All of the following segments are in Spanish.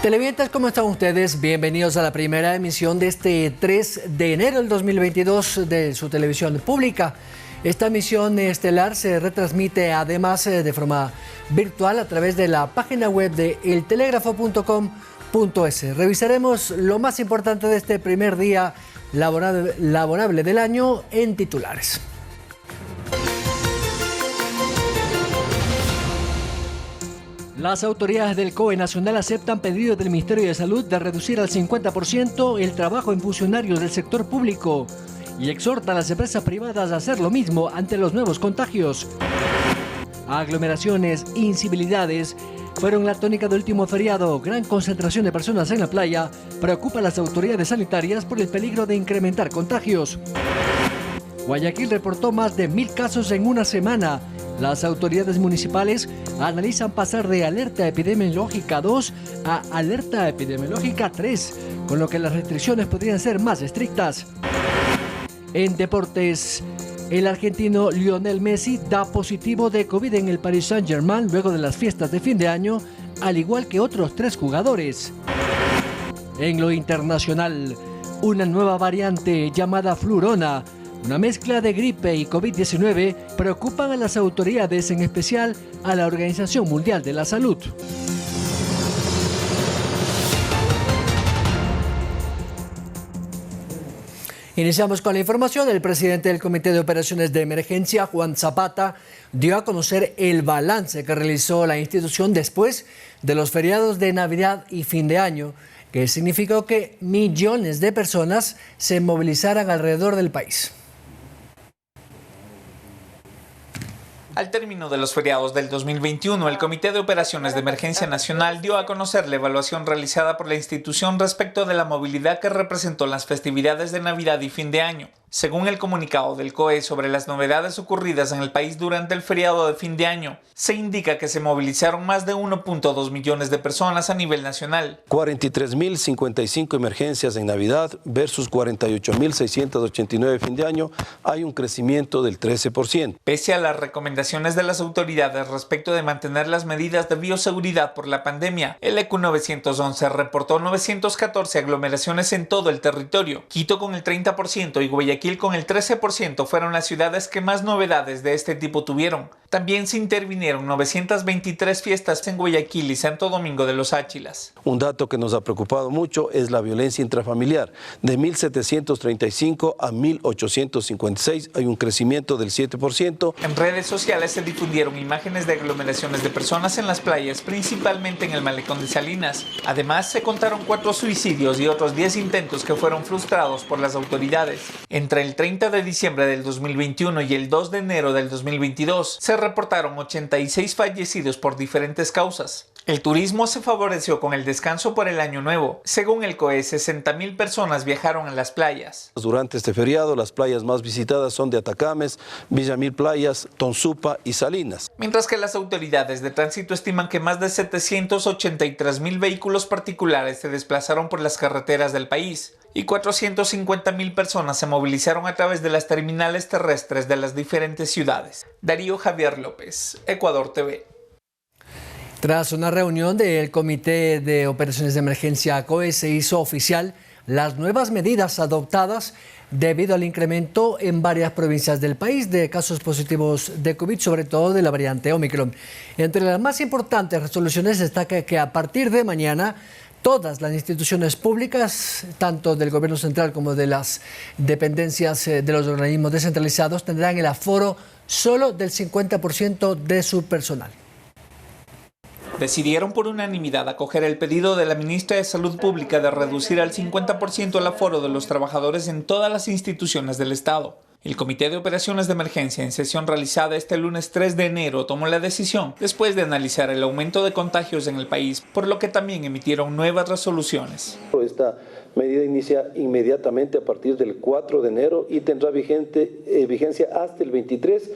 Televidentes, ¿cómo están ustedes? Bienvenidos a la primera emisión de este 3 de enero del 2022 de su televisión pública. Esta emisión estelar se retransmite además de forma virtual a través de la página web de eltelegrafo.com.es. Revisaremos lo más importante de este primer día laborable del año en titulares. Las autoridades del COE Nacional aceptan pedido del Ministerio de Salud de reducir al 50% el trabajo en funcionarios del sector público y exhortan a las empresas privadas a hacer lo mismo ante los nuevos contagios. Aglomeraciones, incivilidades fueron la tónica del último feriado. Gran concentración de personas en la playa preocupa a las autoridades sanitarias por el peligro de incrementar contagios. Guayaquil reportó más de 1000 casos en una semana. Las autoridades municipales analizan pasar de alerta epidemiológica 2 a alerta epidemiológica 3, con lo que las restricciones podrían ser más estrictas. En deportes, el argentino Lionel Messi da positivo de COVID en el Paris Saint-Germain luego de las fiestas de fin de año, al igual que otros 3 jugadores. En lo internacional, una nueva variante llamada Flurona, una mezcla de gripe y COVID-19, preocupan a las autoridades, en especial a la Organización Mundial de la Salud. Iniciamos con la información. El presidente del Comité de Operaciones de Emergencia, Juan Zapata, dio a conocer el balance que realizó la institución después de los feriados de Navidad y fin de año, que significó que millones de personas se movilizaran alrededor del país. Al término de los feriados del 2021, el Comité de Operaciones de Emergencia Nacional dio a conocer la evaluación realizada por la institución respecto de la movilidad que representó las festividades de Navidad y fin de año. Según el comunicado del COE sobre las novedades ocurridas en el país durante el feriado de fin de año, se indica que se movilizaron más de 1.2 millones de personas a nivel nacional. 43.055 emergencias en Navidad versus 48.689 fin de año, hay un crecimiento del 13%. Pese a las recomendaciones de las autoridades respecto de mantener las medidas de bioseguridad por la pandemia, el EQ 911 reportó 914 aglomeraciones en todo el territorio. Quito con el 30% y Guayaquil con el 13% fueron las ciudades que más novedades de este tipo tuvieron. También se intervinieron 923 fiestas en Guayaquil y Santo Domingo de los Áchilas. Un dato que nos ha preocupado mucho es la violencia intrafamiliar. De 1.735 a 1.856 hay un crecimiento del 7%. En redes sociales se difundieron imágenes de aglomeraciones de personas en las playas, principalmente en el malecón de Salinas. Además, se contaron 4 suicidios y otros 10 intentos que fueron frustrados por las autoridades. Entre el 30 de diciembre del 2021 y el 2 de enero del 2022, se reportaron 86 fallecidos por diferentes causas. El turismo se favoreció con el descanso por el Año Nuevo. Según el COE, 60.000 personas viajaron a las playas. Durante este feriado, las playas más visitadas son de Atacames, Villamil Playas, Tonsupa y Salinas. Mientras que las autoridades de tránsito estiman que más de 783.000 vehículos particulares se desplazaron por las carreteras del país y 450.000 personas se movilizaron a través de las terminales terrestres de las diferentes ciudades. Darío Javier López, Ecuador TV. Tras una reunión del Comité de Operaciones de Emergencia COE, se hizo oficial las nuevas medidas adoptadas debido al incremento en varias provincias del país de casos positivos de COVID, sobre todo de la variante Omicron. Entre las más importantes resoluciones destaca que a partir de mañana todas las instituciones públicas, tanto del gobierno central como de las dependencias de los organismos descentralizados, tendrán el aforo solo del 50% de su personal. Decidieron por unanimidad acoger el pedido de la ministra de Salud Pública de reducir al 50% el aforo de los trabajadores en todas las instituciones del Estado. El Comité de Operaciones de Emergencia, en sesión realizada este lunes 3 de enero, tomó la decisión después de analizar el aumento de contagios en el país, por lo que también emitieron nuevas resoluciones. Esta medida inicia inmediatamente a partir del 4 de enero y tendrá vigencia hasta el 23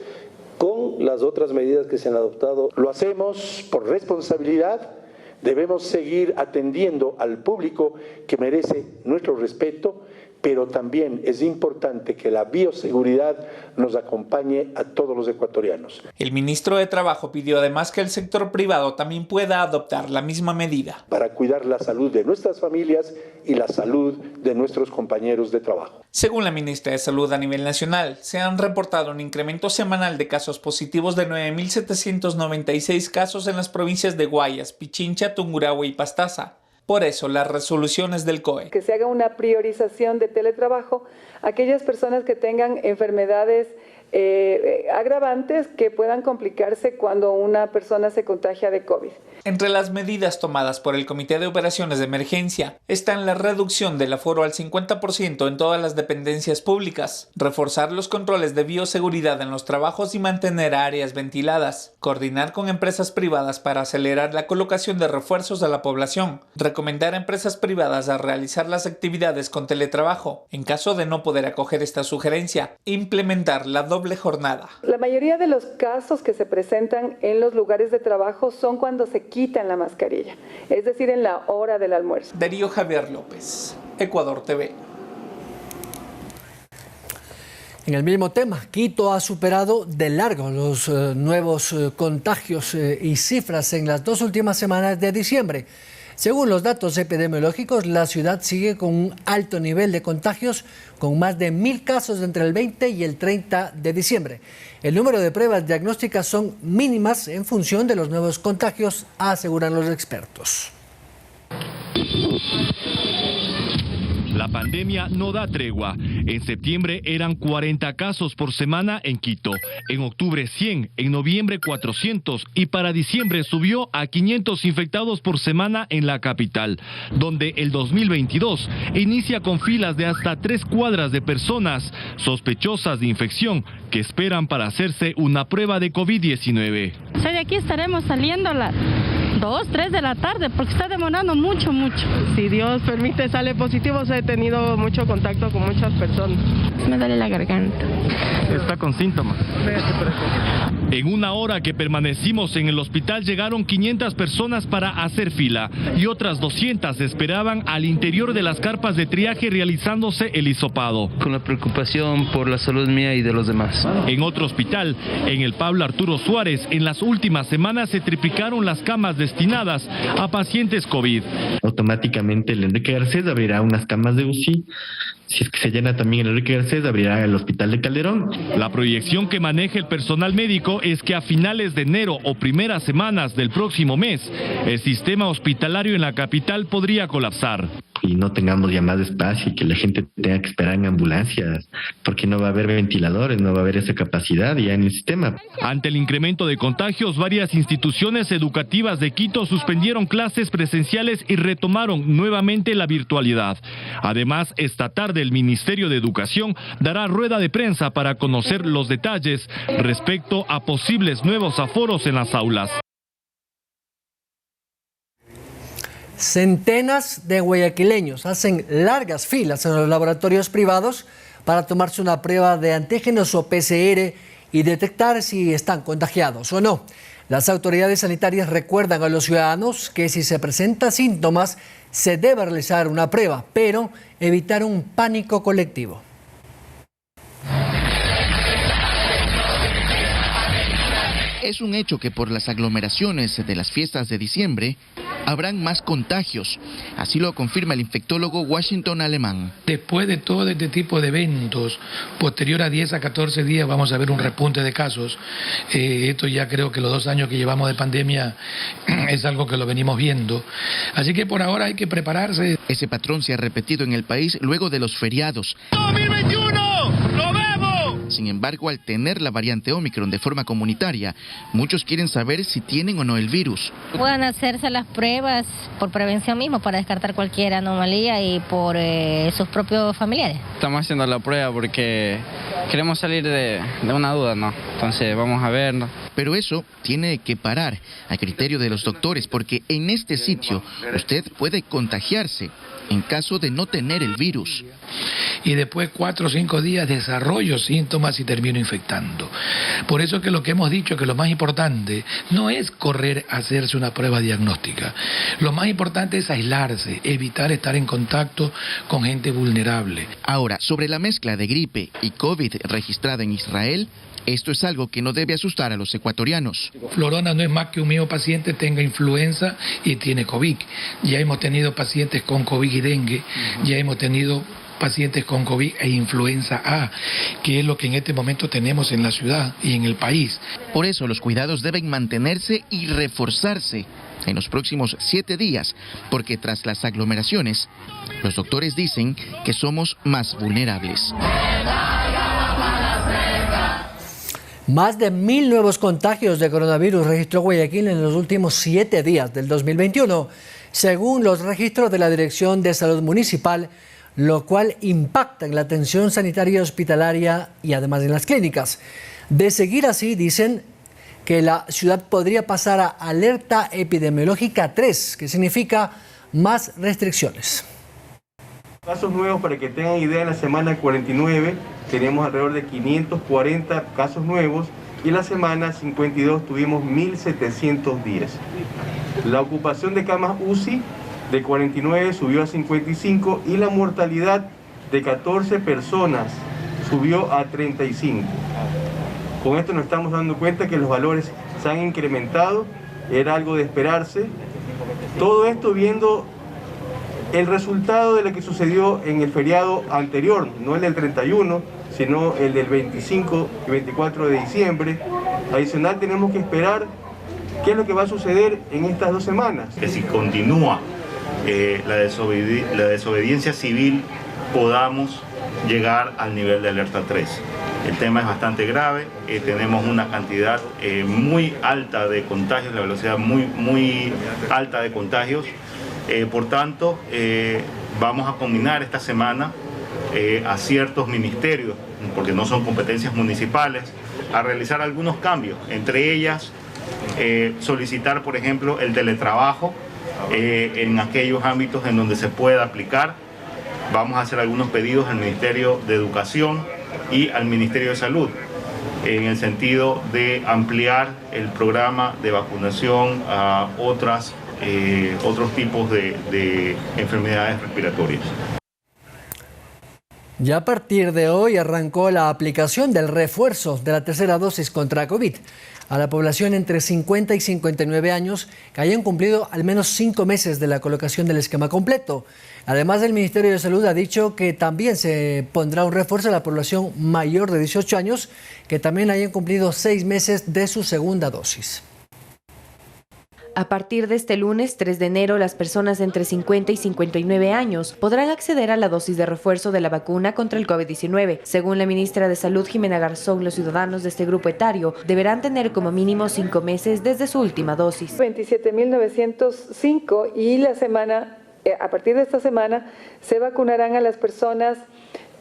con las otras medidas que se han adoptado. Lo hacemos por responsabilidad, Debemos seguir atendiendo al público que merece nuestro respeto, pero también es importante que la bioseguridad nos acompañe a todos los ecuatorianos. El ministro de Trabajo pidió además que el sector privado también pueda adoptar la misma medida. Para cuidar la salud de nuestras familias y la salud de nuestros compañeros de trabajo. Según la ministra de Salud a nivel nacional, se han reportado un incremento semanal de casos positivos de 9.796 casos en las provincias de Guayas, Pichincha, Tungurahua y Pastaza. Por eso, las resoluciones del COE. Que se haga una priorización de teletrabajo a aquellas personas que tengan enfermedades agravantes que puedan complicarse cuando una persona se contagia de COVID. Entre las medidas tomadas por el Comité de Operaciones de Emergencia están la reducción del aforo al 50% en todas las dependencias públicas, reforzar los controles de bioseguridad en los trabajos y mantener áreas ventiladas, coordinar con empresas privadas para acelerar la colocación de refuerzos a la población, recomendar a empresas privadas a realizar las actividades con teletrabajo, en caso de no poder acoger esta sugerencia, implementar la doble jornada. La mayoría de los casos que se presentan en los lugares de trabajo son cuando se quitan la mascarilla, es decir, en la hora del almuerzo. Darío Javier López, Ecuador TV. En el mismo tema, Quito ha superado de largo los nuevos contagios y cifras en las 2 últimas semanas de diciembre. Según los datos epidemiológicos, la ciudad sigue con un alto nivel de contagios, con más de 1.000 casos entre el 20 y el 30 de diciembre. El número de pruebas diagnósticas son mínimas en función de los nuevos contagios, aseguran los expertos. La pandemia no da tregua. En septiembre eran 40 casos por semana en Quito, en octubre 100, en noviembre 400 y para diciembre subió a 500 infectados por semana en la capital, donde el 2022 inicia con filas de hasta 3 cuadras de personas sospechosas de infección que esperan para hacerse una prueba de COVID-19. O sea, de aquí estaremos saliendo a las 2, 3 de la tarde porque está demorando mucho. Si Dios permite sale positivo, he tenido mucho contacto con muchas personas. Me duele la garganta. Está con síntomas. En una hora que permanecimos en el hospital llegaron 500 personas para hacer fila y otras 200 esperaban al interior de las carpas de triaje realizándose el hisopado. Con la preocupación por la salud mía y de los demás. En otro hospital, en el Pablo Arturo Suárez, en las últimas semanas se triplicaron las camas destinadas a pacientes COVID. Automáticamente el Enrique Garcés abrirá unas camas de UCI. Si es que se llena también el Enrique Garcés, abrirá el Hospital de Calderón. La proyección que maneja el personal médico es que a finales de enero o primeras semanas del próximo mes, el sistema hospitalario en la capital podría colapsar. Y no tengamos ya más espacio y que la gente tenga que esperar en ambulancias, porque no va a haber ventiladores, no va a haber esa capacidad ya en el sistema. Ante el incremento de contagios, varias instituciones educativas de Quito suspendieron clases presenciales y retomaron nuevamente la virtualidad. Además, esta tarde el Ministerio de Educación dará rueda de prensa para conocer los detalles respecto a posibles nuevos aforos en las aulas. Centenas de guayaquileños hacen largas filas en los laboratorios privados para tomarse una prueba de antígenos o PCR y detectar si están contagiados o no. Las autoridades sanitarias recuerdan a los ciudadanos que si se presentan síntomas se debe realizar una prueba, pero evitar un pánico colectivo. Es un hecho que por las aglomeraciones de las fiestas de diciembre habrán más contagios. Así lo confirma el infectólogo Washington Alemán. Después de todo este tipo de eventos, posterior a 10 a 14 días vamos a ver un repunte de casos. Esto ya creo que los 2 años que llevamos de pandemia es algo que lo venimos viendo. Así que por ahora hay que prepararse. Ese patrón se ha repetido en el país luego de los feriados. ¡2021! ¡Lo vemos! Sin embargo, al tener la variante Omicron de forma comunitaria, muchos quieren saber si tienen o no el virus. Puedan hacerse las pruebas por prevención mismo para descartar cualquier anomalía y por sus propios familiares. Estamos haciendo la prueba porque queremos salir de una duda, ¿no? Entonces vamos a ver, ¿no? Pero eso tiene que parar a criterio de los doctores porque en este sitio usted puede contagiarse en caso de no tener el virus. y después 4 o 5 días desarrollo síntomas y termino infectando. Por eso que lo que hemos dicho, que lo más importante no es correr a hacerse una prueba diagnóstica. Lo más importante es aislarse, evitar estar en contacto con gente vulnerable. Ahora, sobre la mezcla de gripe y COVID registrada en Israel, esto es algo que no debe asustar a los ecuatorianos. Florona no es más que un mío paciente tenga influenza y tiene COVID. Ya hemos tenido pacientes con COVID y dengue, ya hemos tenido pacientes con COVID e influenza A, que es lo que en este momento tenemos en la ciudad y en el país. Por eso los cuidados deben mantenerse y reforzarse en los próximos 7 días, porque tras las aglomeraciones, los doctores dicen que somos más vulnerables. Más de 1.000 nuevos contagios de coronavirus registró Guayaquil en los últimos 7 días del 2021, según los registros de la Dirección de Salud Municipal, lo cual impacta en la atención sanitaria hospitalaria y además en las clínicas. De seguir así, dicen que la ciudad podría pasar a alerta epidemiológica 3, que significa más restricciones. Casos nuevos, para que tengan idea, en la semana 49 tenemos alrededor de 540 casos nuevos y en la semana 52 tuvimos 1.710. La ocupación de camas UCI de 49 subió a 55 y la mortalidad de 14 personas subió a 35. Con esto nos estamos dando cuenta que los valores se han incrementado, era algo de esperarse. Todo esto viendo el resultado de lo que sucedió en el feriado anterior, no el del 31, sino el del 25 y 24 de diciembre. Adicional, tenemos que esperar qué es lo que va a suceder en estas 2 semanas. Que si continúa la desobediencia civil, podamos llegar al nivel de alerta 3. El tema es bastante grave, tenemos una cantidad muy alta de contagios, la velocidad muy alta de contagios. Por tanto, vamos a combinar esta semana a ciertos ministerios, porque no son competencias municipales, a realizar algunos cambios, entre ellas solicitar, por ejemplo, el teletrabajo en aquellos ámbitos en donde se pueda aplicar. Vamos a hacer algunos pedidos al Ministerio de Educación y al Ministerio de Salud en el sentido de ampliar el programa de vacunación a otros tipos de enfermedades respiratorias. Ya a partir de hoy arrancó la aplicación del refuerzo de la tercera dosis contra COVID a la población entre 50 y 59 años que hayan cumplido al menos 5 meses de la colocación del esquema completo. Además, el Ministerio de Salud ha dicho que también se pondrá un refuerzo a la población mayor de 18 años que también hayan cumplido 6 meses de su segunda dosis. A partir de este lunes 3 de enero, las personas entre 50 y 59 años podrán acceder a la dosis de refuerzo de la vacuna contra el COVID-19. Según la ministra de Salud, Jimena Garzón, los ciudadanos de este grupo etario deberán tener como mínimo 5 meses desde su última dosis. 27.905 y a partir de esta semana se vacunarán a las personas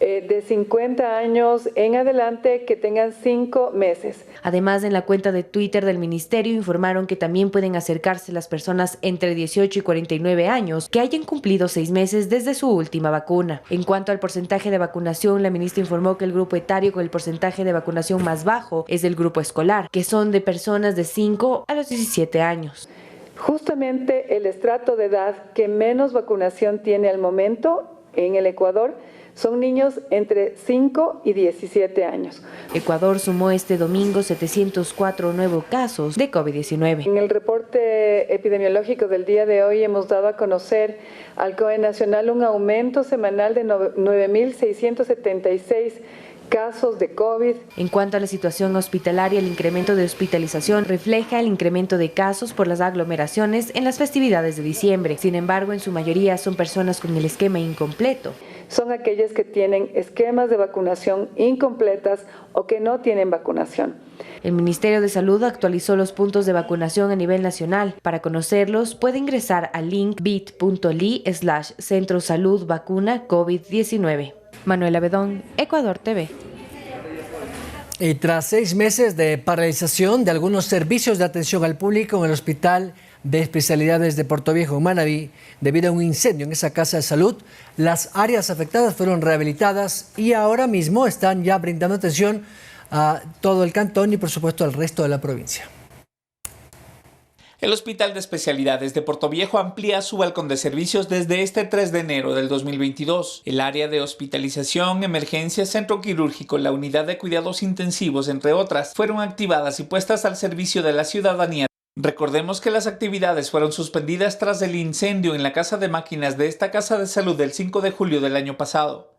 de 50 años en adelante que tengan 5 meses. Además, en la cuenta de Twitter del Ministerio informaron que también pueden acercarse las personas entre 18 y 49 años que hayan cumplido 6 meses desde su última vacuna. En cuanto al porcentaje de vacunación, la ministra informó que el grupo etario con el porcentaje de vacunación más bajo es el grupo escolar, que son de personas de 5 a los 17 años. Justamente el estrato de edad que menos vacunación tiene al momento en el Ecuador son niños entre 5 y 17 años. Ecuador sumó este domingo 704 nuevos casos de COVID-19. En el reporte epidemiológico del día de hoy hemos dado a conocer al COE Nacional un aumento semanal de 9.676 casos de COVID. En cuanto a la situación hospitalaria, el incremento de hospitalización refleja el incremento de casos por las aglomeraciones en las festividades de diciembre. Sin embargo, en su mayoría son personas con el esquema incompleto. Son aquellas que tienen esquemas de vacunación incompletas o que no tienen vacunación. El Ministerio de Salud actualizó los puntos de vacunación a nivel nacional. Para conocerlos, puede ingresar al link bit.ly/Centro Salud Vacuna COVID-19. Manuela Bedón, Ecuador TV. Y tras 6 meses de paralización de algunos servicios de atención al público en el Hospital de Especialidades de Portoviejo, en Manabí, debido a un incendio en esa casa de salud. Las áreas afectadas fueron rehabilitadas y ahora mismo están ya brindando atención a todo el cantón y por supuesto al resto de la provincia. El Hospital de Especialidades de Portoviejo amplía su balcón de servicios desde este 3 de enero del 2022. El área de hospitalización, emergencia, centro quirúrgico, la unidad de cuidados intensivos, entre otras, fueron activadas y puestas al servicio de la ciudadanía. Recordemos que las actividades fueron suspendidas tras el incendio en la casa de máquinas de esta casa de salud del 5 de julio del año pasado.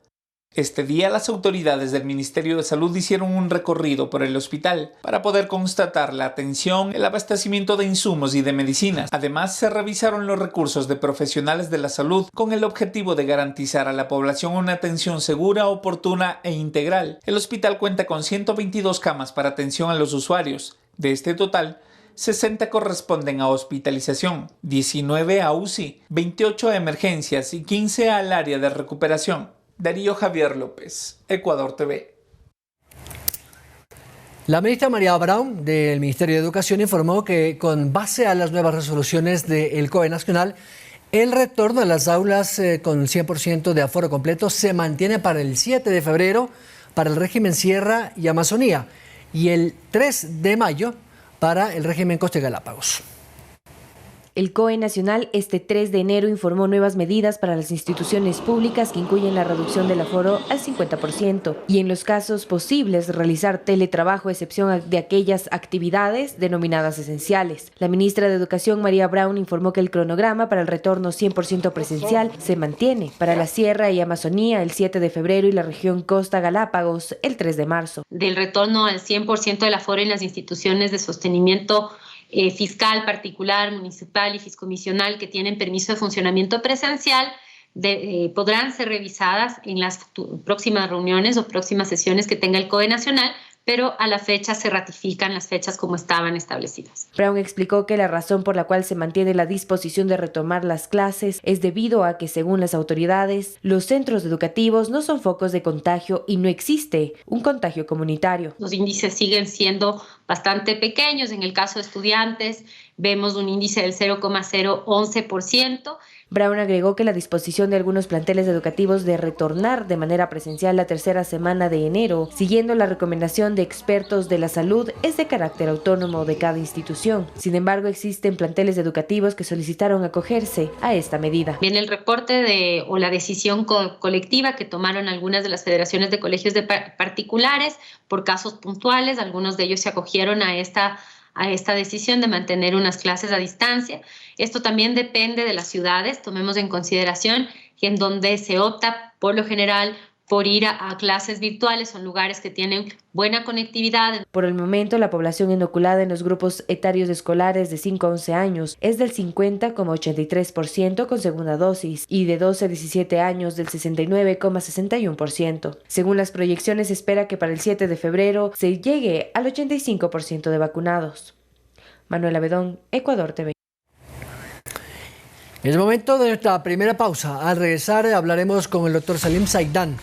Este día las autoridades del Ministerio de Salud hicieron un recorrido por el hospital para poder constatar la atención, el abastecimiento de insumos y de medicinas. Además, se revisaron los recursos de profesionales de la salud con el objetivo de garantizar a la población una atención segura, oportuna e integral. El hospital cuenta con 122 camas para atención a los usuarios. De este total, 60 corresponden a hospitalización, 19 a UCI, 28 a emergencias y 15 al área de recuperación. Darío Javier López, Ecuador TV. La ministra María Brown del Ministerio de Educación informó que con base a las nuevas resoluciones del COE Nacional, el retorno a las aulas con 100% de aforo completo se mantiene para el 7 de febrero para el régimen Sierra y Amazonía y el 3 de mayo para el régimen Costa y Galápagos. El COE Nacional este 3 de enero informó nuevas medidas para las instituciones públicas que incluyen la reducción del aforo al 50% y en los casos posibles realizar teletrabajo a excepción de aquellas actividades denominadas esenciales. La ministra de Educación María Brown informó que el cronograma para el retorno 100% presencial se mantiene para la Sierra y Amazonía el 7 de febrero y la región Costa Galápagos el 3 de marzo. Del retorno al 100% del aforo en las instituciones de sostenimiento fiscal particular, municipal y fiscomisional que tienen permiso de funcionamiento presencial podrán ser revisadas en las próximas reuniones o próximas sesiones que tenga el COE Nacional, pero a la fecha se ratifican las fechas como estaban establecidas. Brown explicó que la razón por la cual se mantiene la disposición de retomar las clases es debido a que, según las autoridades, los centros educativos no son focos de contagio y no existe un contagio comunitario. Los índices siguen siendo bastante pequeños. En el caso de estudiantes, vemos un índice del 0,011%. Brown agregó que la disposición de algunos planteles educativos de retornar de manera presencial la tercera semana de enero, siguiendo la recomendación de expertos de la salud, es de carácter autónomo de cada institución. Sin embargo, existen planteles educativos que solicitaron acogerse a esta medida. Viene el reporte o la decisión colectiva que tomaron algunas de las federaciones de colegios particulares por casos puntuales. Algunos de ellos se acogieron a esta decisión de mantener unas clases a distancia. Esto también depende de las ciudades. Tomemos en consideración que en donde se opta por lo general por ir a clases virtuales son lugares que tienen buena conectividad. Por el momento, la población inoculada en los grupos etarios escolares de 5 a 11 años es del 50,83% con segunda dosis y de 12 a 17 años del 69,61%. Según las proyecciones, se espera que para el 7 de febrero se llegue al 85% de vacunados. Manuela Bedón, Ecuador TV. Es momento de nuestra primera pausa. Al regresar hablaremos con el doctor Salim Saidán.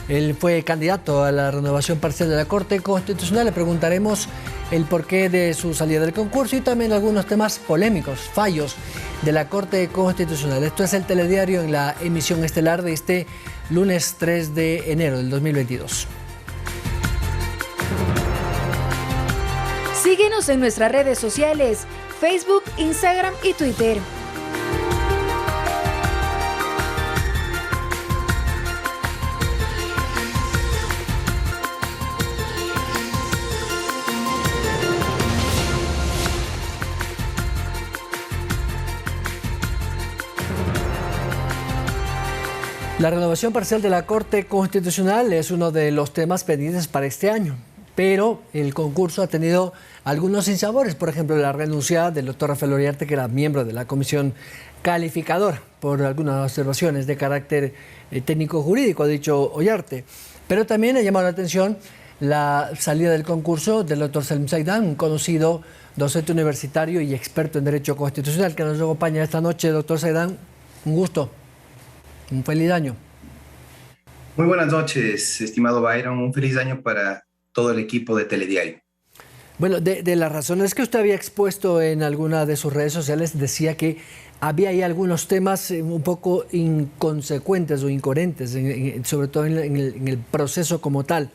Él fue candidato a la renovación parcial de la Corte Constitucional. Le preguntaremos el porqué de su salida del concurso y también algunos temas polémicos, fallos de la Corte Constitucional. Esto es el Telediario en la emisión estelar de este lunes 3 de enero del 2022. Síguenos en nuestras redes sociales, Facebook, Instagram y Twitter. La renovación parcial de la Corte Constitucional es uno de los temas pendientes para este año, pero el concurso ha tenido algunos sinsabores, por ejemplo, la renuncia del doctor Rafael Oriarte, que era miembro de la comisión calificadora, por algunas observaciones de carácter técnico-jurídico, ha dicho Ollarte. Pero también ha llamado la atención la salida del concurso del doctor Salim Saidán, un conocido docente universitario y experto en Derecho Constitucional, que nos acompaña esta noche. Doctor Saidán, un gusto. Un feliz año. Muy buenas noches, estimado Byron. Un feliz año para todo el equipo de Telediario. Bueno, de las razones que usted había expuesto en alguna de sus redes sociales, decía que había ahí algunos temas un poco inconsecuentes o incoherentes, sobre todo en el proceso como tal.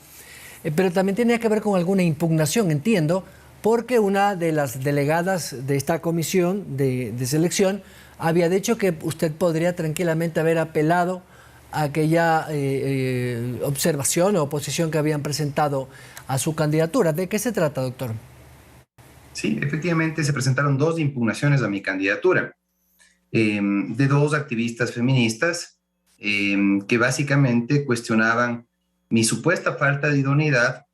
Pero también tenía que ver con alguna impugnación, entiendo, porque una de las delegadas de esta comisión de selección había dicho que usted podría tranquilamente haber apelado a aquella observación o oposición que habían presentado a su candidatura. ¿De qué se trata, doctor? Sí, efectivamente se presentaron 2 impugnaciones a mi candidatura, de 2 activistas feministas que básicamente cuestionaban mi supuesta falta de idoneidad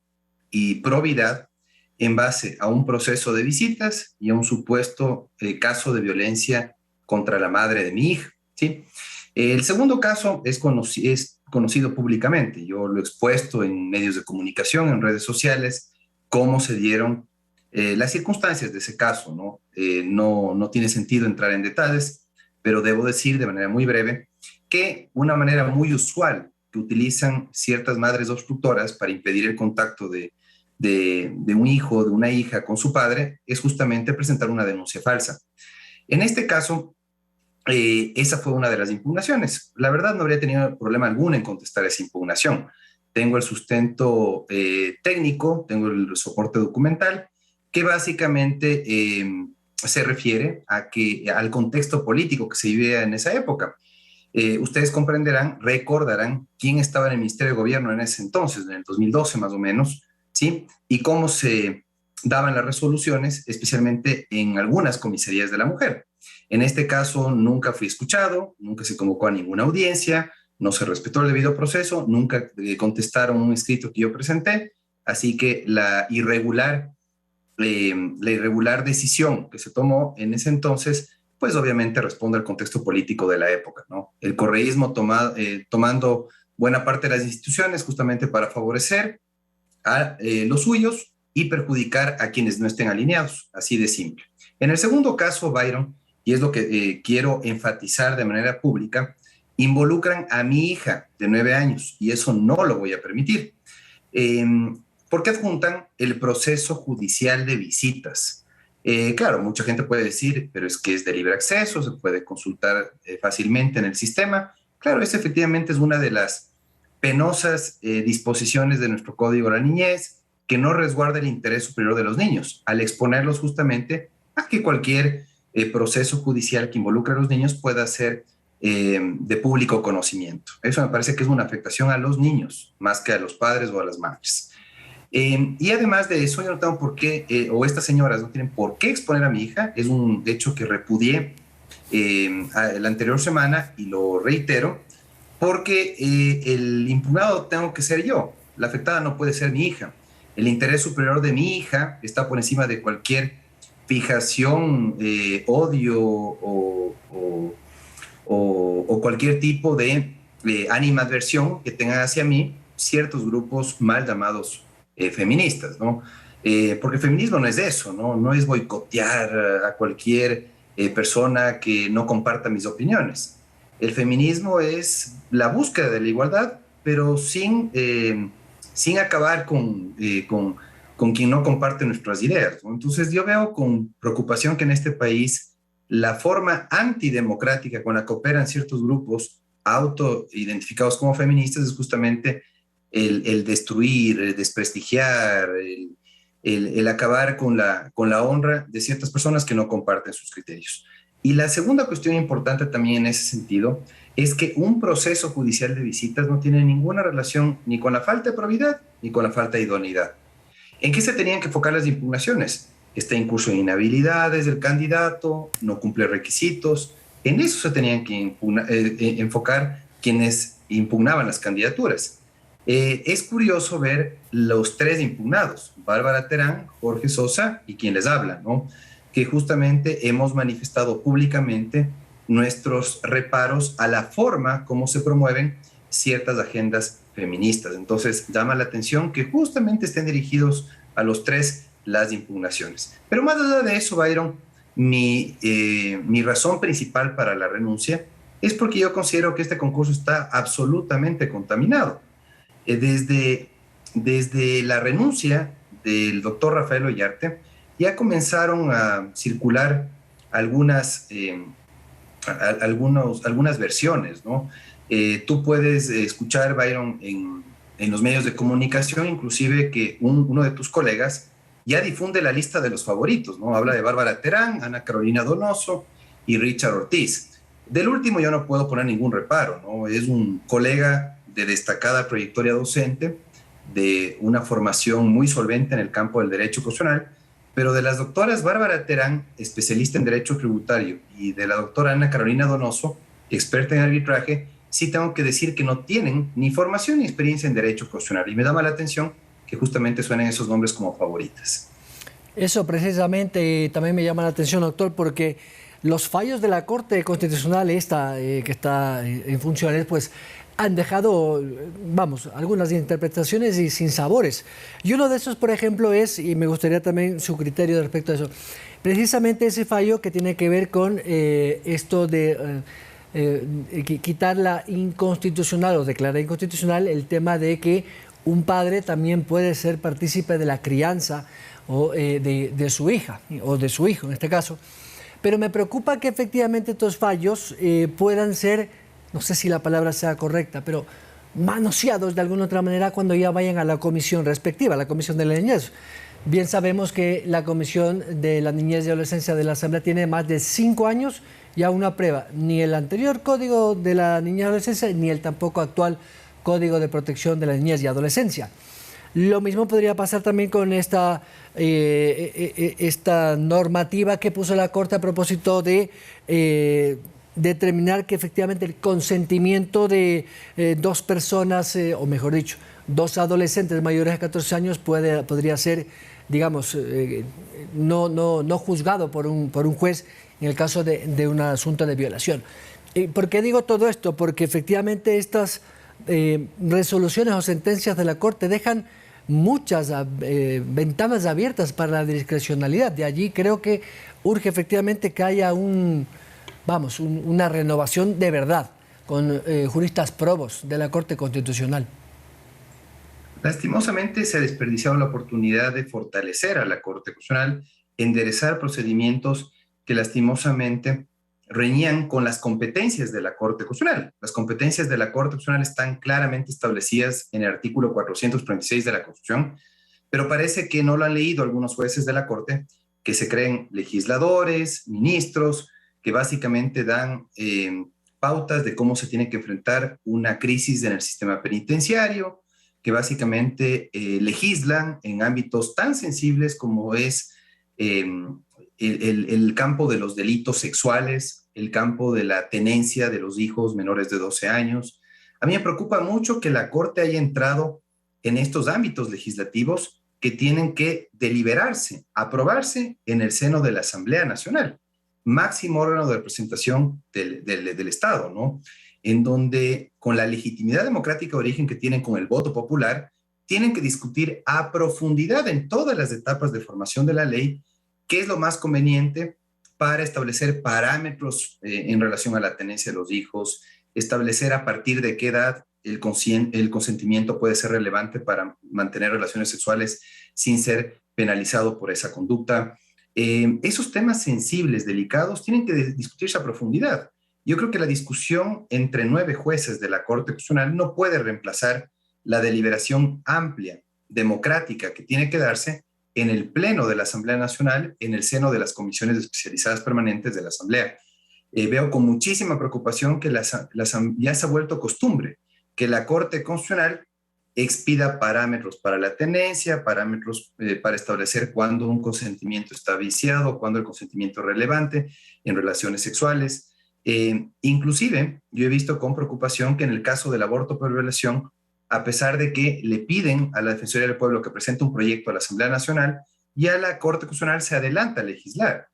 y probidad en base a un proceso de visitas y a un supuesto caso de violencia contra la madre de mi hija, ¿sí? El segundo caso es conocido públicamente. Yo lo he expuesto en medios de comunicación, en redes sociales, cómo se dieron las circunstancias de ese caso, ¿no? No tiene sentido entrar en detalles, pero debo decir de manera muy breve que una manera muy usual que utilizan ciertas madres obstructoras para impedir el contacto de un hijo o de una hija con su padre es justamente presentar una denuncia falsa. En este caso, esa fue una de las impugnaciones. La verdad, no habría tenido problema alguno en contestar esa impugnación. Tengo el sustento técnico, tengo el soporte documental, que básicamente se refiere al contexto político que se vivía en esa época. Ustedes comprenderán, recordarán quién estaba en el Ministerio de Gobierno en ese entonces, en el 2012 más o menos, ¿sí? Y cómo se daban las resoluciones, especialmente en algunas comisarías de la mujer. En este caso nunca fui escuchado, nunca se convocó a ninguna audiencia, no se respetó el debido proceso, nunca contestaron un escrito que yo presenté, así que la irregular decisión que se tomó en ese entonces, pues obviamente responde al contexto político de la época, ¿no? El correísmo tomando buena parte de las instituciones justamente para favorecer a los suyos y perjudicar a quienes no estén alineados, así de simple. En el segundo caso, Byron, y es lo que quiero enfatizar de manera pública, involucran a mi hija de 9 años y eso no lo voy a permitir. Porque adjuntan el proceso judicial de visitas. Claro, mucha gente puede decir, pero es que es de libre acceso, se puede consultar fácilmente en el sistema. Claro, esa efectivamente es una de las penosas disposiciones de nuestro Código de la Niñez, que no resguarda el interés superior de los niños, al exponerlos justamente a que cualquier proceso judicial que involucre a los niños pueda ser de público conocimiento. Eso me parece que es una afectación a los niños, más que a los padres o a las madres. Y además de eso, yo no tengo por qué, o estas señoras no tienen por qué exponer a mi hija. Es un hecho que repudié la anterior semana y lo reitero, porque el impugnado tengo que ser yo. La afectada no puede ser mi hija. El interés superior de mi hija está por encima de cualquier fijación, odio o cualquier tipo de animadversión que tengan hacia mí ciertos grupos mal llamados feministas, ¿no? Porque el feminismo no es eso, ¿no? No es boicotear a cualquier persona que no comparta mis opiniones. El feminismo es la búsqueda de la igualdad, pero sin acabar con quien no comparte nuestras ideas, ¿no? Entonces yo veo con preocupación que en este país la forma antidemocrática con la que operan ciertos grupos autoidentificados como feministas es justamente el destruir, el desprestigiar, el acabar con la honra de ciertas personas que no comparten sus criterios. Y la segunda cuestión importante también en ese sentido es que un proceso judicial de visitas no tiene ninguna relación ni con la falta de probidad ni con la falta de idoneidad. ¿En qué se tenían que enfocar las impugnaciones? Está en curso de inhabilidades del candidato, no cumple requisitos. En eso se tenían que enfocar quienes impugnaban las candidaturas. Es curioso ver los 3 impugnados, Bárbara Terán, Jorge Sosa y quien les habla, ¿no? Que justamente hemos manifestado públicamente nuestros reparos a la forma como se promueven ciertas agendas feministas. Entonces llama la atención que justamente estén dirigidos a los 3 las impugnaciones. Pero más allá de eso, Byron, mi razón principal para la renuncia es porque yo considero que este concurso está absolutamente contaminado. Desde la renuncia del doctor Rafael Ollarte, ya comenzaron a circular algunas versiones, ¿no? Tú puedes escuchar, Byron, en los medios de comunicación, inclusive que uno de tus colegas ya difunde la lista de los favoritos, ¿no? Habla de Bárbara Terán, Ana Carolina Donoso y Richard Ortiz. Del último yo no puedo poner ningún reparo, ¿no? Es un colega de destacada trayectoria docente, de una formación muy solvente en el campo del derecho constitucional, pero de las doctoras Bárbara Terán, especialista en derecho tributario, y de la doctora Ana Carolina Donoso, experta en arbitraje, sí tengo que decir que no tienen ni formación ni experiencia en derecho constitucional, y me llama la atención que justamente suenen esos nombres como favoritas. Eso precisamente también me llama la atención, doctor, porque los fallos de la Corte Constitucional que está en funciones, pues han dejado, algunas interpretaciones y sinsabores. Y uno de esos, por ejemplo, es, y me gustaría también su criterio respecto a eso, precisamente ese fallo que tiene que ver con esto de quitar la inconstitucional o declarar inconstitucional el tema de que un padre también puede ser partícipe de la crianza o de su hija o de su hijo en este caso. Pero me preocupa que efectivamente estos fallos puedan ser, no sé si la palabra sea correcta, pero manoseados de alguna otra manera cuando ya vayan a la comisión respectiva, la Comisión de la Niñez. Bien sabemos que la Comisión de la Niñez y Adolescencia de la Asamblea tiene más de 5 años ya una prueba. Ni el anterior Código de la Niñez y Adolescencia, ni el tampoco actual Código de Protección de la Niñez y Adolescencia. Lo mismo podría pasar también con esta normativa que puso la Corte a propósito de determinar que efectivamente el consentimiento de dos personas, o mejor dicho, dos adolescentes mayores de 14 años podría ser, digamos, no juzgado por un juez en el caso de un asunto de violación. ¿Por qué digo todo esto? Porque efectivamente estas resoluciones o sentencias de la Corte dejan muchas ventanas abiertas para la discrecionalidad. De allí creo que urge efectivamente que haya una renovación de verdad con juristas probos de la Corte Constitucional. Lastimosamente se ha desperdiciado la oportunidad de fortalecer a la Corte Constitucional, enderezar procedimientos que lastimosamente reñían con las competencias de la Corte Constitucional. Las competencias de la Corte Constitucional están claramente establecidas en el artículo 436 de la Constitución, pero parece que no lo han leído algunos jueces de la Corte, que se creen legisladores, ministros, que básicamente dan pautas de cómo se tiene que enfrentar una crisis en el sistema penitenciario, que básicamente legislan en ámbitos tan sensibles como es el campo de los delitos sexuales, el campo de la tenencia de los hijos menores de 12 años. A mí me preocupa mucho que la Corte haya entrado en estos ámbitos legislativos que tienen que deliberarse, aprobarse en el seno de la Asamblea Nacional, máximo órgano de representación del Estado, ¿no? En donde, con la legitimidad democrática de origen que tienen con el voto popular, tienen que discutir a profundidad en todas las etapas de formación de la ley qué es lo más conveniente para establecer parámetros en relación a la tenencia de los hijos, establecer a partir de qué edad el consentimiento puede ser relevante para mantener relaciones sexuales sin ser penalizado por esa conducta. Esos temas sensibles, delicados, tienen que discutirse a profundidad. Yo creo que la discusión entre 9 jueces de la Corte Constitucional no puede reemplazar la deliberación amplia, democrática, que tiene que darse en el Pleno de la Asamblea Nacional, en el seno de las comisiones especializadas permanentes de la Asamblea. Veo con muchísima preocupación que ya se ha vuelto costumbre que la Corte Constitucional expida parámetros para la tenencia, parámetros para establecer cuándo un consentimiento está viciado, cuándo el consentimiento es relevante en relaciones sexuales. Inclusive, yo he visto con preocupación que en el caso del aborto por violación, a pesar de que le piden a la Defensoría del Pueblo que presente un proyecto a la Asamblea Nacional, ya la Corte Constitucional se adelanta a legislar.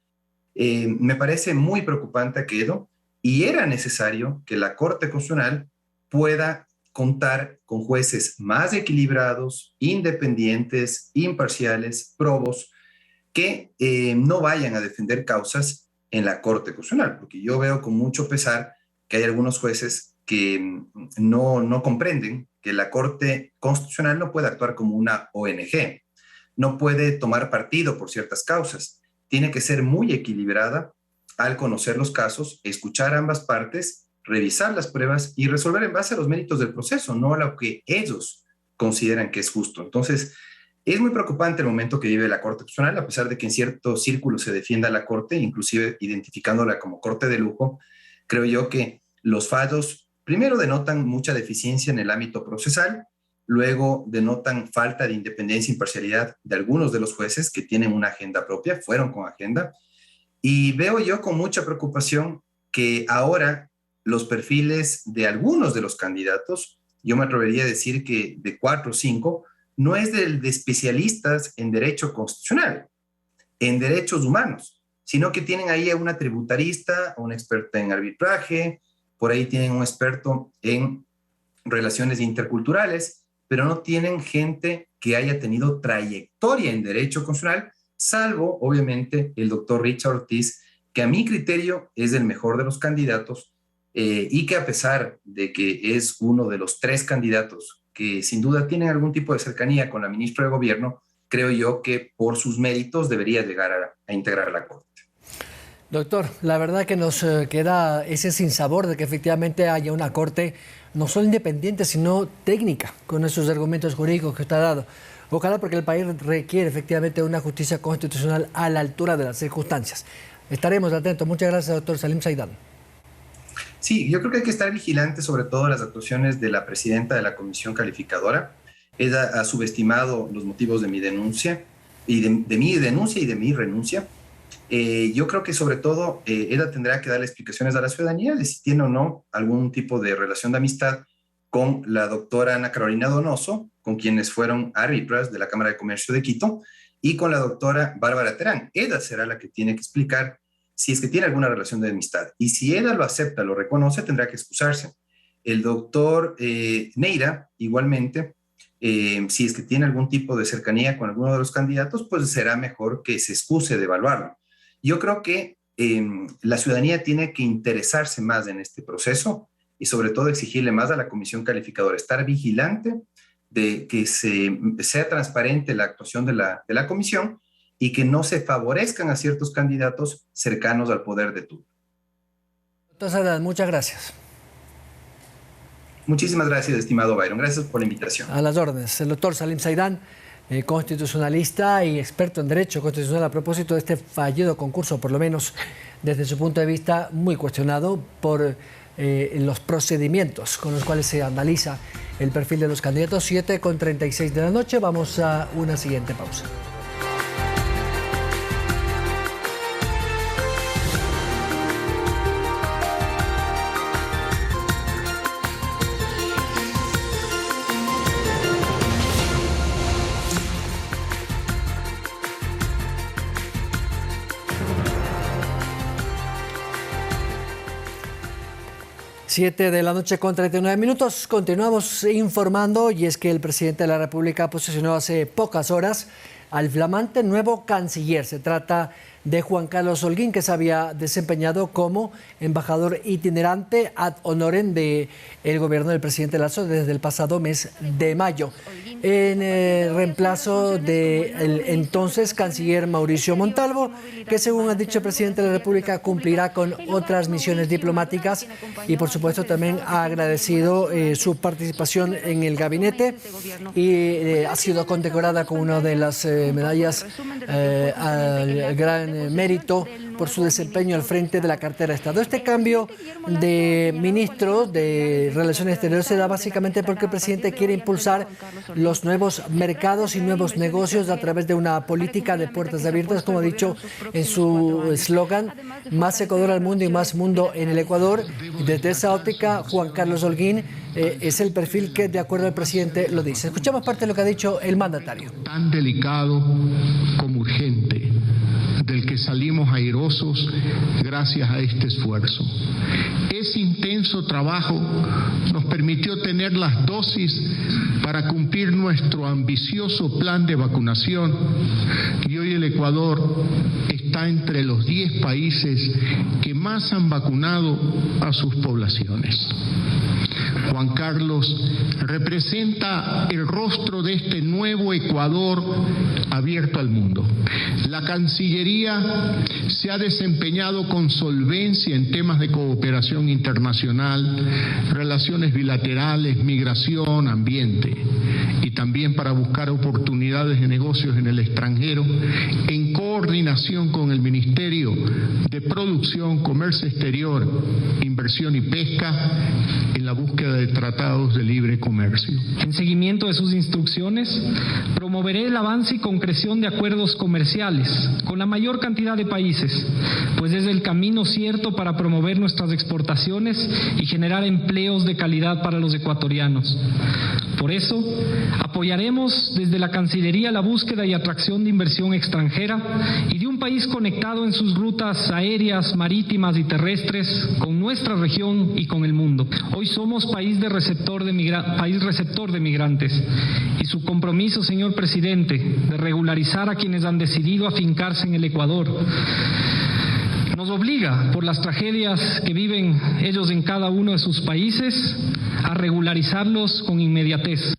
Me parece muy preocupante aquello, y era necesario que la Corte Constitucional pueda contar con jueces más equilibrados, independientes, imparciales, probos, que no vayan a defender causas en la Corte Constitucional, porque yo veo con mucho pesar que hay algunos jueces que no comprenden que la Corte Constitucional no puede actuar como una ONG. no puede tomar partido por ciertas causas. Tiene que ser muy equilibrada al conocer los casos, escuchar ambas partes, revisar las pruebas y resolver en base a los méritos del proceso, no a lo que ellos consideran que es justo. Entonces, es muy preocupante el momento que vive la Corte Constitucional, a pesar de que en ciertos círculos se defienda la Corte, inclusive identificándola como Corte de lujo. Creo yo que los fallos, primero, denotan mucha deficiencia en el ámbito procesal, luego denotan falta de independencia e imparcialidad de algunos de los jueces que tienen una agenda propia, fueron con agenda, y veo yo con mucha preocupación que ahora los perfiles de algunos de los candidatos, yo me atrevería a decir que de 4 o 5, no es de especialistas en derecho constitucional, en derechos humanos, sino que tienen ahí a una tributarista, a una experta en arbitraje, por ahí tienen un experto en relaciones interculturales, pero no tienen gente que haya tenido trayectoria en derecho constitucional, salvo, obviamente, el doctor Richard Ortiz, que a mi criterio es el mejor de los candidatos y que a pesar de que es uno de los 3 candidatos que sin duda tienen algún tipo de cercanía con la ministra de Gobierno, creo yo que por sus méritos debería llegar a integrar la Corte. Doctor, la verdad que nos queda ese sinsabor de que efectivamente haya una Corte no solo independiente, sino técnica, con esos argumentos jurídicos que usted ha dado. Ojalá, porque el país requiere efectivamente una justicia constitucional a la altura de las circunstancias. Estaremos atentos. Muchas gracias, doctor Salim Saidán. Sí, yo creo que hay que estar vigilante sobre todo a las actuaciones de la presidenta de la Comisión Calificadora. Ella ha subestimado los motivos de mi denuncia y de mi denuncia y de mi renuncia. Yo creo que sobre todo ella tendrá que darle explicaciones a la ciudadanía de si tiene o no algún tipo de relación de amistad con la doctora Ana Carolina Donoso, con quienes fueron árbitras de la Cámara de Comercio de Quito, y con la doctora Bárbara Terán. Ella será la que tiene que explicar si es que tiene alguna relación de amistad. Y si ella lo acepta, lo reconoce, tendrá que excusarse. El doctor Neira, igualmente, si es que tiene algún tipo de cercanía con alguno de los candidatos, pues será mejor que se excuse de evaluarlo. Yo creo que la ciudadanía tiene que interesarse más en este proceso y sobre todo exigirle más a la Comisión Calificadora, estar vigilante de que sea transparente la actuación de la comisión y que no se favorezcan a ciertos candidatos cercanos al poder de turno. Entonces, muchas gracias. Muchísimas gracias, estimado Byron. Gracias por la invitación. A las órdenes. El doctor Salim Saidán, constitucionalista y experto en derecho constitucional, a propósito de este fallido concurso, por lo menos desde su punto de vista muy cuestionado por los procedimientos con los cuales se analiza el perfil de los candidatos. 7:36 de la noche. Vamos a una siguiente pausa. Siete de la noche con 39 minutos. Continuamos informando, y es que el presidente de la República posesionó hace pocas horas al flamante nuevo canciller. Se trata de Juan Carlos Holguín, que se había desempeñado como embajador itinerante ad honorem del gobierno del presidente Lasso desde el pasado mes de mayo, en reemplazo del entonces canciller Mauricio Montalvo, que según ha dicho el presidente de la República cumplirá con otras misiones diplomáticas, y por supuesto también ha agradecido su participación en el gabinete y ha sido condecorada con una de las medallas al gran mérito por su desempeño al frente de la cartera de Estado. Este cambio de ministro de Relaciones Exteriores se da básicamente porque el presidente quiere impulsar los nuevos mercados y nuevos negocios a través de una política de puertas abiertas, como ha dicho en su eslogan, más Ecuador al mundo y más mundo en el Ecuador. Y desde esa óptica, Juan Carlos Holguín es el perfil que, de acuerdo al presidente, lo dice. Escuchamos parte de lo que ha dicho el mandatario. Tan delicado como urgente, del que salimos airosos gracias a este esfuerzo. Ese intenso trabajo nos permitió tener las dosis para cumplir nuestro ambicioso plan de vacunación, y hoy el Ecuador está entre los 10 países que más han vacunado a sus poblaciones. Juan Carlos, representa el rostro de este nuevo Ecuador abierto al mundo. La Cancillería se ha desempeñado con solvencia en temas de cooperación internacional, relaciones bilaterales, migración, ambiente, y también para buscar oportunidades de negocios en el extranjero, en coordinación con el Ministerio de Producción, Comercio Exterior, Inversión y Pesca, en la búsqueda de tratados de libre comercio. En seguimiento de sus instrucciones, promoveré el avance y concreción de acuerdos comerciales con la mayor cantidad de países, pues es el camino cierto para promover nuestras exportaciones y generar empleos de calidad para los ecuatorianos. Por eso, apoyaremos desde la Cancillería la búsqueda y atracción de inversión extranjera y de un país conectado en sus rutas aéreas, marítimas y terrestres con nuestra región y con el mundo. Hoy somos país receptor de migrantes y su compromiso, señor presidente, de regularizar a quienes han decidido afincarse en el Ecuador nos obliga, por las tragedias que viven ellos en cada uno de sus países, a regularizarlos con inmediatez.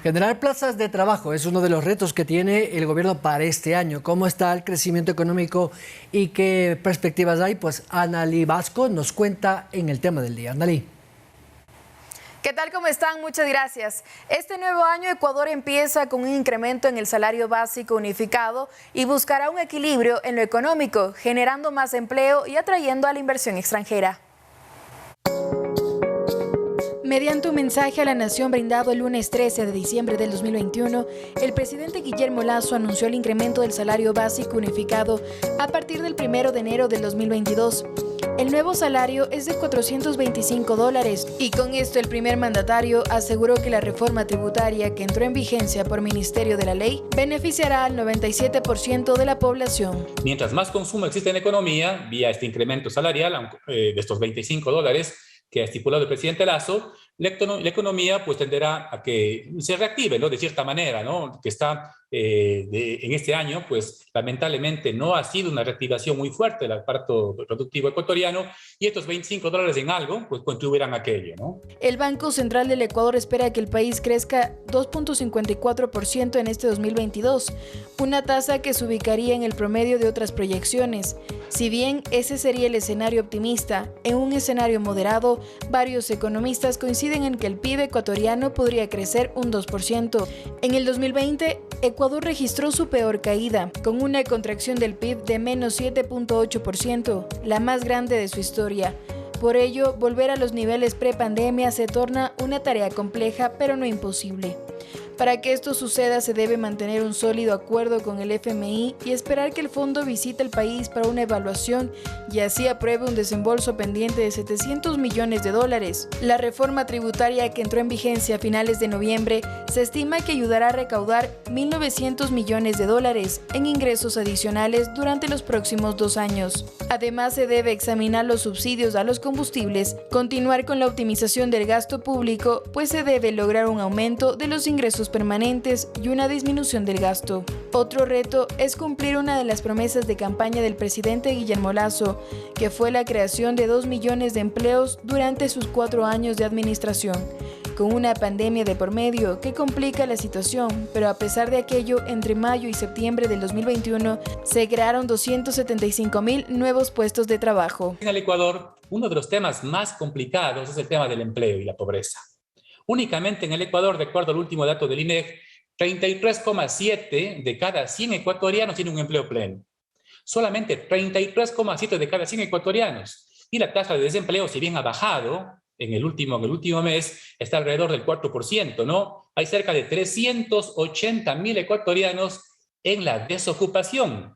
Generar plazas de trabajo es uno de los retos que tiene el gobierno para este año. ¿Cómo está el crecimiento económico y qué perspectivas hay? Pues Analí Vasco nos cuenta en el tema del día. Analí. ¿Qué tal? ¿Cómo están? Muchas gracias. Este nuevo año Ecuador empieza con un incremento en el salario básico unificado y buscará un equilibrio en lo económico, generando más empleo y atrayendo a la inversión extranjera. Mediante un mensaje a la nación brindado el lunes 13 de diciembre del 2021, el presidente Guillermo Lasso anunció el incremento del salario básico unificado a partir del 1 de enero del 2022. El nuevo salario es de $425 y con esto el primer mandatario aseguró que la reforma tributaria que entró en vigencia por Ministerio de la Ley beneficiará al 97% de la población. Mientras más consumo existe en la economía, vía este incremento salarial de estos $25 que ha estipulado el presidente Lasso, la economía pues tenderá a que se reactive, ¿no? De cierta manera, ¿no? Que está en este año, pues lamentablemente no ha sido una reactivación muy fuerte del aparato productivo ecuatoriano y estos $25 en algo pues contribuirán a aquello, ¿no? El Banco Central del Ecuador espera que el país crezca 2.54% en este 2022, una tasa que se ubicaría en el promedio de otras proyecciones. Si bien ese sería el escenario optimista, en un escenario moderado, varios economistas coinciden en que el PIB ecuatoriano podría crecer un 2%. En el 2020, Ecuador registró su peor caída, con una contracción del PIB de menos 7.8%, la más grande de su historia. Por ello, volver a los niveles prepandemia se torna una tarea compleja, pero no imposible. Para que esto suceda se debe mantener un sólido acuerdo con el FMI y esperar que el fondo visite el país para una evaluación y así apruebe un desembolso pendiente de $700 millones. La reforma tributaria que entró en vigencia a finales de noviembre se estima que ayudará a recaudar $1.900 millones en ingresos adicionales durante los próximos 2 años. Además, se debe examinar los subsidios a los combustibles, continuar con la optimización del gasto público, pues se debe lograr un aumento de los ingresos permanentes y una disminución del gasto. Otro reto es cumplir una de las promesas de campaña del presidente Guillermo Lasso, que fue la creación de 2 millones de empleos durante sus 4 años de administración, con una pandemia de por medio que complica la situación, pero a pesar de aquello, entre mayo y septiembre del 2021 se crearon 275,000 nuevos puestos de trabajo. En el Ecuador, uno de los temas más complicados es el tema del empleo y la pobreza. Únicamente en el Ecuador, de acuerdo al último dato del INEC, 33,7 de cada 100 ecuatorianos tienen un empleo pleno. Solamente 33,7 de cada 100 ecuatorianos. Y la tasa de desempleo, si bien ha bajado en el último mes, está alrededor del 4%, ¿no? Hay cerca de 380,000 ecuatorianos en la desocupación.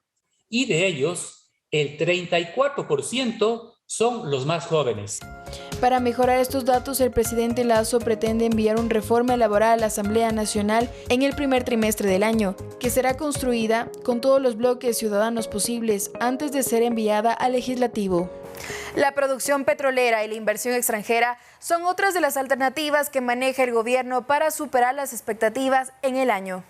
Y de ellos, el 34% son los más jóvenes. Para mejorar estos datos, el presidente Lasso pretende enviar una reforma elaborada a la Asamblea Nacional en el primer trimestre del año, que será construida con todos los bloques ciudadanos posibles antes de ser enviada al Legislativo. La producción petrolera y la inversión extranjera son otras de las alternativas que maneja el gobierno para superar las expectativas en el año.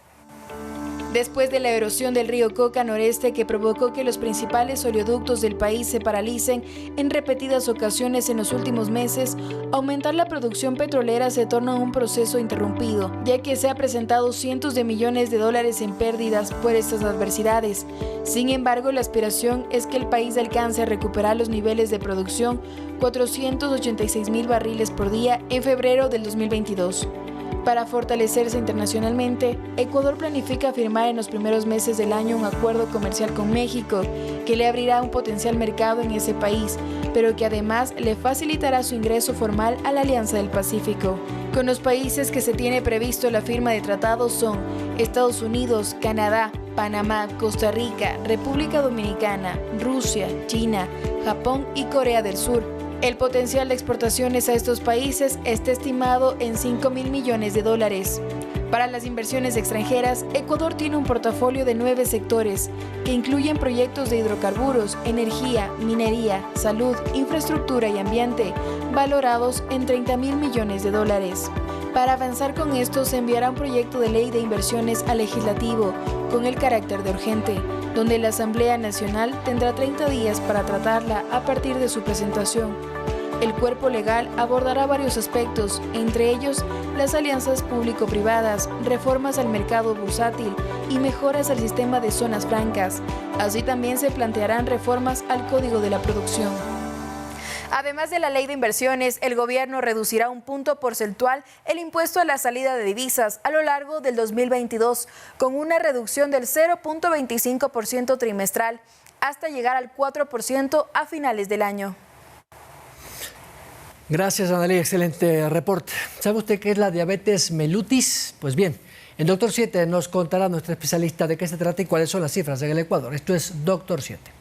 Después de la erosión del río Coca noreste que provocó que los principales oleoductos del país se paralicen en repetidas ocasiones en los últimos meses, aumentar la producción petrolera se torna un proceso interrumpido, ya que se ha presentado cientos de millones de dólares en pérdidas por estas adversidades. Sin embargo, la aspiración es que el país alcance a recuperar los niveles de producción 486.000 barriles por día en febrero del 2022. Para fortalecerse internacionalmente, Ecuador planifica firmar en los primeros meses del año un acuerdo comercial con México, que le abrirá un potencial mercado en ese país, pero que además le facilitará su ingreso formal a la Alianza del Pacífico. Con los países que se tiene previsto la firma de tratados son Estados Unidos, Canadá, Panamá, Costa Rica, República Dominicana, Rusia, China, Japón y Corea del Sur. El potencial de exportaciones a estos países está estimado en 5.000 millones de dólares. Para las inversiones extranjeras, Ecuador tiene un portafolio de 9 sectores, que incluyen proyectos de hidrocarburos, energía, minería, salud, infraestructura y ambiente, valorados en 30.000 millones de dólares. Para avanzar con esto, se enviará un proyecto de ley de inversiones al Legislativo, con el carácter de urgente, donde la Asamblea Nacional tendrá 30 días para tratarla a partir de su presentación. El cuerpo legal abordará varios aspectos, entre ellos las alianzas público-privadas, reformas al mercado bursátil y mejoras al sistema de zonas francas. Así también se plantearán reformas al Código de la Producción. Además de la ley de inversiones, el gobierno reducirá un punto porcentual el impuesto a la salida de divisas a lo largo del 2022, con una reducción del 0.25% trimestral, hasta llegar al 4% a finales del año. Gracias, Analia. Excelente reporte. ¿Sabe usted qué es la diabetes mellitus? Pues bien, el Dr. 7 nos contará, nuestra especialista, de qué se trata y cuáles son las cifras en el Ecuador. Esto es Dr. 7.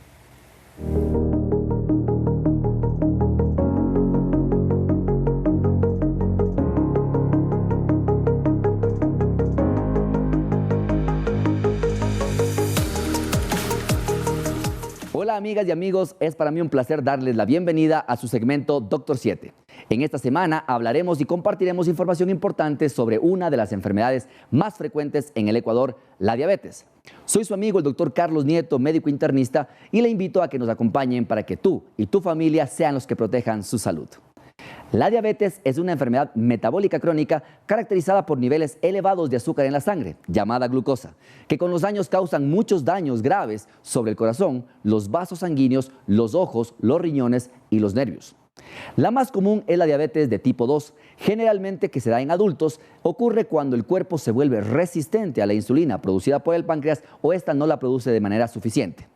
Hola amigas y amigos, es para mí un placer darles la bienvenida a su segmento Dr. 7. En esta semana hablaremos y compartiremos información importante sobre una de las enfermedades más frecuentes en el Ecuador, la diabetes. Soy su amigo el doctor Carlos Nieto, médico internista, y le invito a que nos acompañen para que tú y tu familia sean los que protejan su salud. La diabetes es una enfermedad metabólica crónica caracterizada por niveles elevados de azúcar en la sangre, llamada glucosa, que con los años causan muchos daños graves sobre el corazón, los vasos sanguíneos, los ojos, los riñones y los nervios. La más común es la diabetes de tipo 2, generalmente que se da en adultos. Ocurre cuando el cuerpo se vuelve resistente a la insulina producida por el páncreas o esta no la produce de manera suficiente.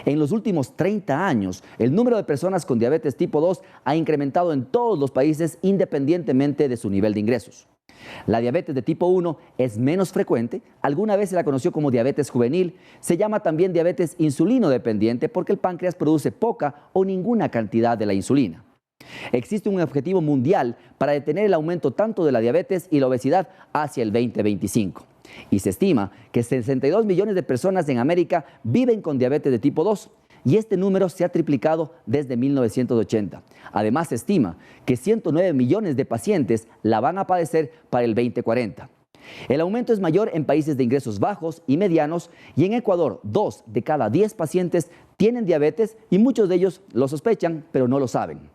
En los últimos 30 años, el número de personas con diabetes tipo 2 ha incrementado en todos los países independientemente de su nivel de ingresos. La diabetes de tipo 1 es menos frecuente, alguna vez se la conoció como diabetes juvenil, se llama también diabetes insulino dependiente porque el páncreas produce poca o ninguna cantidad de la insulina. Existe un objetivo mundial para detener el aumento tanto de la diabetes y la obesidad hacia el 2025. Y se estima que 62 millones de personas en América viven con diabetes de tipo 2 y este número se ha triplicado desde 1980. Además, se estima que 109 millones de pacientes la van a padecer para el 2040. El aumento es mayor en países de ingresos bajos y medianos y en Ecuador 2 de cada 10 pacientes tienen diabetes y muchos de ellos lo sospechan pero no lo saben.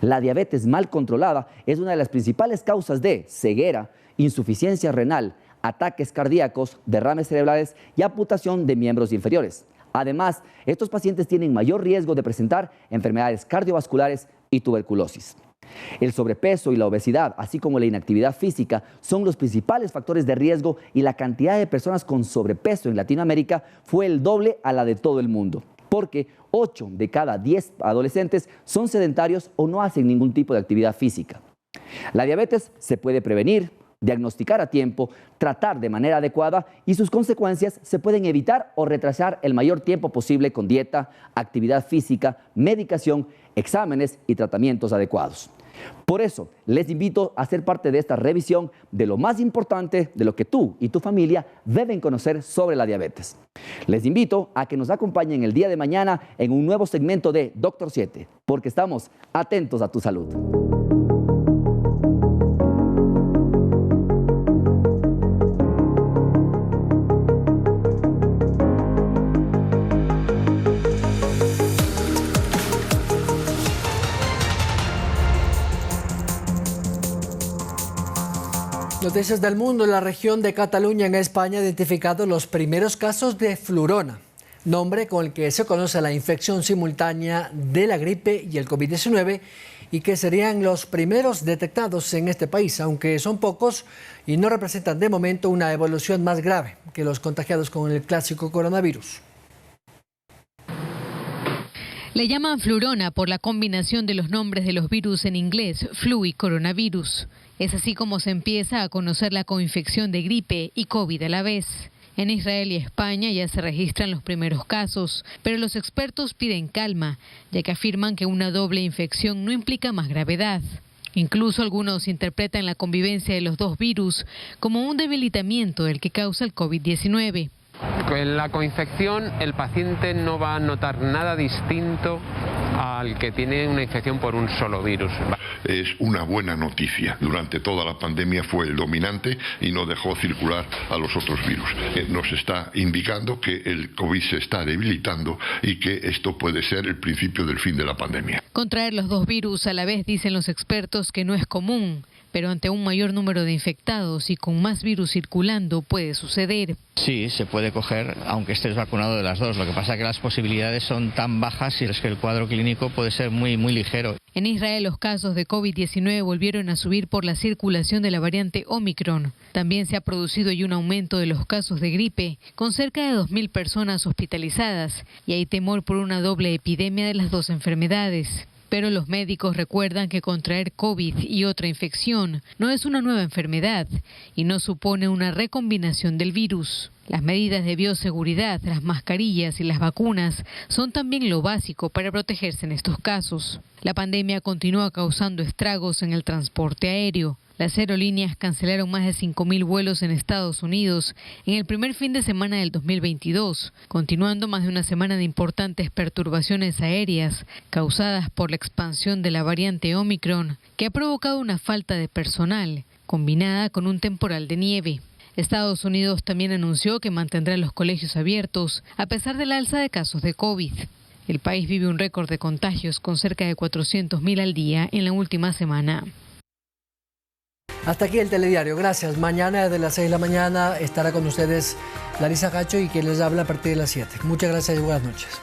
La diabetes mal controlada es una de las principales causas de ceguera, insuficiencia renal, ataques cardíacos, derrames cerebrales y amputación de miembros inferiores. Además, estos pacientes tienen mayor riesgo de presentar enfermedades cardiovasculares y tuberculosis. El sobrepeso y la obesidad, así como la inactividad física, son los principales factores de riesgo y la cantidad de personas con sobrepeso en Latinoamérica fue el doble a la de todo el mundo, porque 8 de cada 10 adolescentes son sedentarios o no hacen ningún tipo de actividad física. La diabetes se puede prevenir, diagnosticar a tiempo, tratar de manera adecuada y sus consecuencias se pueden evitar o retrasar el mayor tiempo posible con dieta, actividad física, medicación, exámenes y tratamientos adecuados. Por eso, les invito a ser parte de esta revisión de lo más importante de lo que tú y tu familia deben conocer sobre la diabetes. Les invito a que nos acompañen el día de mañana en un nuevo segmento de Doctor 7, porque estamos atentos a tu salud. Noticias del mundo. La región de Cataluña en España ha identificado los primeros casos de flurona, nombre con el que se conoce la infección simultánea de la gripe y el COVID-19 y que serían los primeros detectados en este país, aunque son pocos y no representan de momento una evolución más grave que los contagiados con el clásico coronavirus. Le llaman flurona por la combinación de los nombres de los virus en inglés, flu y coronavirus. Es así como se empieza a conocer la coinfección de gripe y COVID a la vez. En Israel y España ya se registran los primeros casos, pero los expertos piden calma, ya que afirman que una doble infección no implica más gravedad. Incluso algunos interpretan la convivencia de los dos virus como un debilitamiento del que causa el COVID-19. En la coinfección el paciente no va a notar nada distinto al que tiene una infección por un solo virus. Es una buena noticia. Durante toda la pandemia fue el dominante y no dejó circular a los otros virus. Nos está indicando que el COVID se está debilitando y que esto puede ser el principio del fin de la pandemia. Contraer los dos virus a la vez, dicen los expertos, que no es común, pero ante un mayor número de infectados y con más virus circulando puede suceder. Sí, se puede coger aunque estés vacunado de las dos. Lo que pasa es que las posibilidades son tan bajas y es que el cuadro clínico puede ser muy ligero. En Israel los casos de COVID-19 volvieron a subir por la circulación de la variante Omicron. También se ha producido un aumento de los casos de gripe, con cerca de 2.000 personas hospitalizadas, y hay temor por una doble epidemia de las dos enfermedades. Pero los médicos recuerdan que contraer COVID y otra infección no es una nueva enfermedad y no supone una recombinación del virus. Las medidas de bioseguridad, las mascarillas y las vacunas son también lo básico para protegerse en estos casos. La pandemia continúa causando estragos en el transporte aéreo. Las aerolíneas cancelaron más de 5.000 vuelos en Estados Unidos en el primer fin de semana del 2022, continuando más de una semana de importantes perturbaciones aéreas causadas por la expansión de la variante Omicron, que ha provocado una falta de personal, combinada con un temporal de nieve. Estados Unidos también anunció que mantendrá los colegios abiertos a pesar del alza de casos de COVID. El país vive un récord de contagios con cerca de 400.000 al día en la última semana. Hasta aquí el telediario. Gracias. Mañana desde las 6 de la mañana estará con ustedes Larisa Gacho y quien les habla a partir de las 7. Muchas gracias y buenas noches.